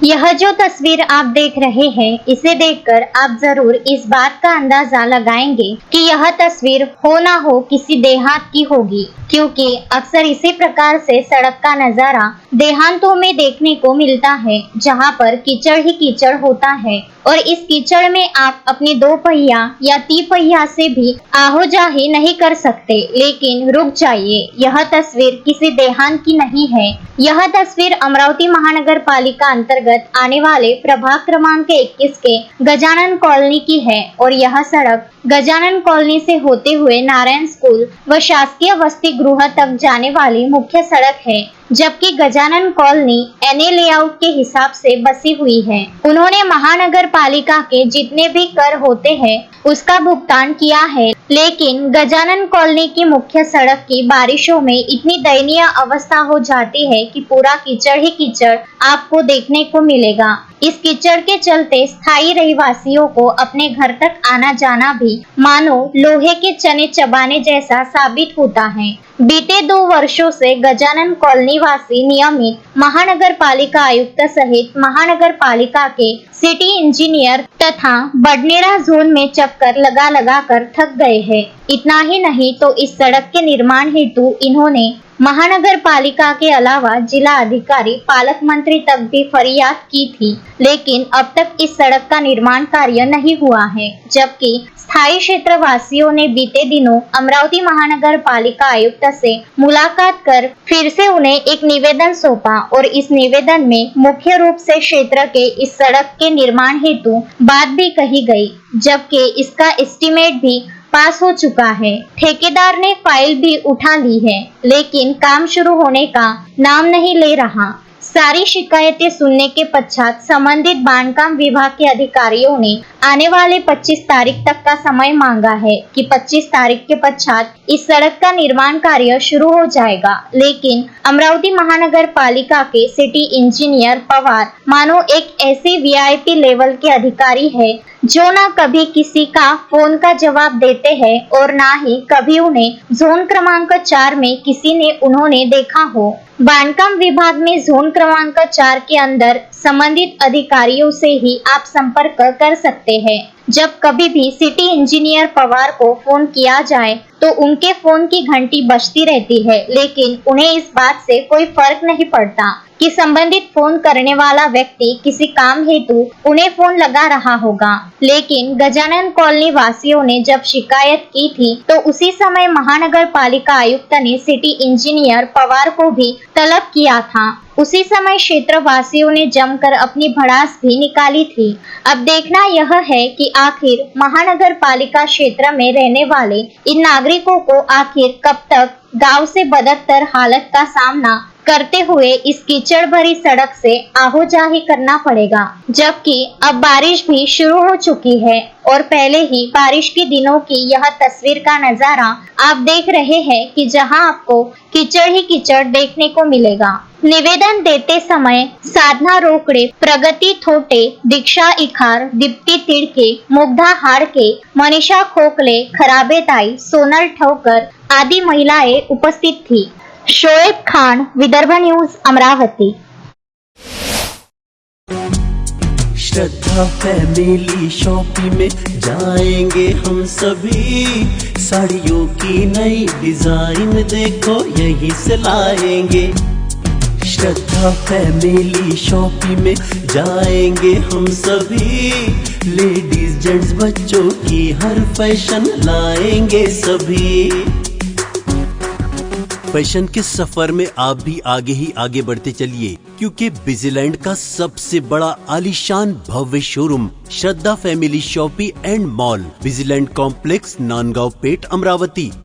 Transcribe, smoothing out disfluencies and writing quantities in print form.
यह जो तस्वीर आप देख रहे हैं, इसे देखकर आप जरूर इस बात का अंदाजा लगाएंगे कि यह तस्वीर हो ना हो किसी देहात की होगी, क्योंकि अक्सर इसी प्रकार से सड़क का नजारा देहातों में देखने को मिलता है, जहां पर कीचड़ ही कीचड़ होता है और इस कीचड़ में आप अपनी 2 पहिया या 3 पहिया से भी आहोजाही नहीं कर सकते। लेकिन रुक जाइए, यह तस्वीर किसी देहात की नहीं है। यह तस्वीर अमरावती महानगर पालिका अंतर्गत आने वाले प्रभाग क्रमांक 21 के गजानन कॉलोनी की है और यह सड़क गजानन कॉलोनी से होते हुए नारायण स्कूल व शासकीय वसति गृह तक जाने वाली मुख्य सड़क है, जबकि गजानन कॉलोनी एनए लेआउट के हिसाब से बसी हुई है। उन्होंने महानगर पालिका के जितने भी कर होते हैं उसका भुगतान किया है, लेकिन गजानन कॉलोनी की मुख्य सड़क की बारिशों में इतनी दयनीय अवस्था हो जाती है कि पूरा कीचड़ ही कीचड़ आपको देखने को मिलेगा। इस कीचड़ के चलते स्थायी रहवासियों को अपने घर तक आना जाना भी मानो लोहे के चने चबाने जैसा साबित होता है। बीते 2 वर्षों से गजानन कॉलोनी वासी नियमित महानगर पालिका आयुक्त सहित महानगर पालिका के सिटी इंजीनियर तथा बडनेरा जोन में चक्कर लगा लगा कर थक गए हैं। इतना ही नहीं तो इस सड़क के निर्माण हेतु इन्होंने महानगर पालिका के अलावा जिला अधिकारी, पालक मंत्री तक भी फरियाद की थी, लेकिन अब तक इस सड़क का निर्माण कार्य नहीं हुआ है। जबकि स्थायी क्षेत्र वासियों ने बीते दिनों अमरावती महानगर पालिका आयुक्त से मुलाकात कर फिर से उन्हें एक निवेदन सौंपा और इस निवेदन में मुख्य रूप से क्षेत्र के इस सड़क के निर्माण हेतु बात भी कही गई, जबकि इसका एस्टीमेट भी पास हो चुका है। ठेकेदार ने फाइल भी उठा ली है, लेकिन काम शुरू होने का नाम नहीं ले रहा। सारी शिकायतें सुनने के पश्चात संबंधित बांधकाम विभाग के अधिकारियों ने आने वाले 25 तारीख तक का समय मांगा है कि 25 तारीख के पश्चात इस सड़क का निर्माण कार्य शुरू हो जाएगा। लेकिन अमरावती महानगर पालिका के सिटी इंजीनियर पवार मानो एक ऐसी वीआईपी लेवल के अधिकारी है जो ना कभी किसी का फोन का जवाब देते हैं और ना ही कभी उन्हें जोन क्रमांक 4 में किसी ने उन्होंने देखा हो। बांधकाम विभाग में जोन क्रमांक 4 के अंदर संबंधित अधिकारियों से ही आप संपर्क कर सकते हैं। जब कभी भी सिटी इंजीनियर पवार को फोन किया जाए तो उनके फोन की घंटी बजती रहती है, लेकिन उन्हें इस बात से कोई फर्क नहीं पड़ता कि संबंधित फोन करने वाला व्यक्ति किसी काम हेतु उन्हें फोन लगा रहा होगा। लेकिन गजानन कॉलोनी वासियों ने जब शिकायत की थी तो उसी समय महानगर पालिका आयुक्त ने सिटी इंजीनियर पवार को भी तलब किया था। उसी समय क्षेत्र वासियों ने जमकर अपनी भड़ास भी निकाली थी। अब देखना यह है कि आखिर महानगर पालिका क्षेत्र में रहने वाले इन नागरिकों को आखिर कब तक गांव से बदतर हालत का सामना करते हुए इस कीचड़ भरी सड़क से आहोजाही करना पड़ेगा, जबकि अब बारिश भी शुरू हो चुकी है और पहले ही बारिश के दिनों की यह तस्वीर का नजारा आप देख रहे हैं कि जहां आपको कीचड़ ही कीचड़ देखने को मिलेगा। निवेदन देते समय साधना रोकड़े, प्रगति थोटे, दीक्षा इखार, दीप्ति तिड़के, मुग्धा हाड़के, मनीषा खोखले, खराबे ताई, सोनल ठोकर आदि महिलाएं उपस्थित थी। शोएब खान, विदर्भ न्यूज, अमरावती। श्रद्धा फैमिली शॉपिंग में जाएंगे हम सभी, साड़ियों की नई डिजाइन देखो यहीं से लाएंगे। श्रद्धा फैमिली शॉपिंग में जाएंगे हम सभी, लेडीज जेंट्स बच्चों की हर फैशन लाएंगे सभी। फैशन के सफर में आप भी आगे ही आगे बढ़ते चलिए, क्योंकि बिजीलैंड का सबसे बड़ा आलीशान भव्य showroom Shraddha family shopping and mall, Busyland complex, Nandgaon Peth, Amravati.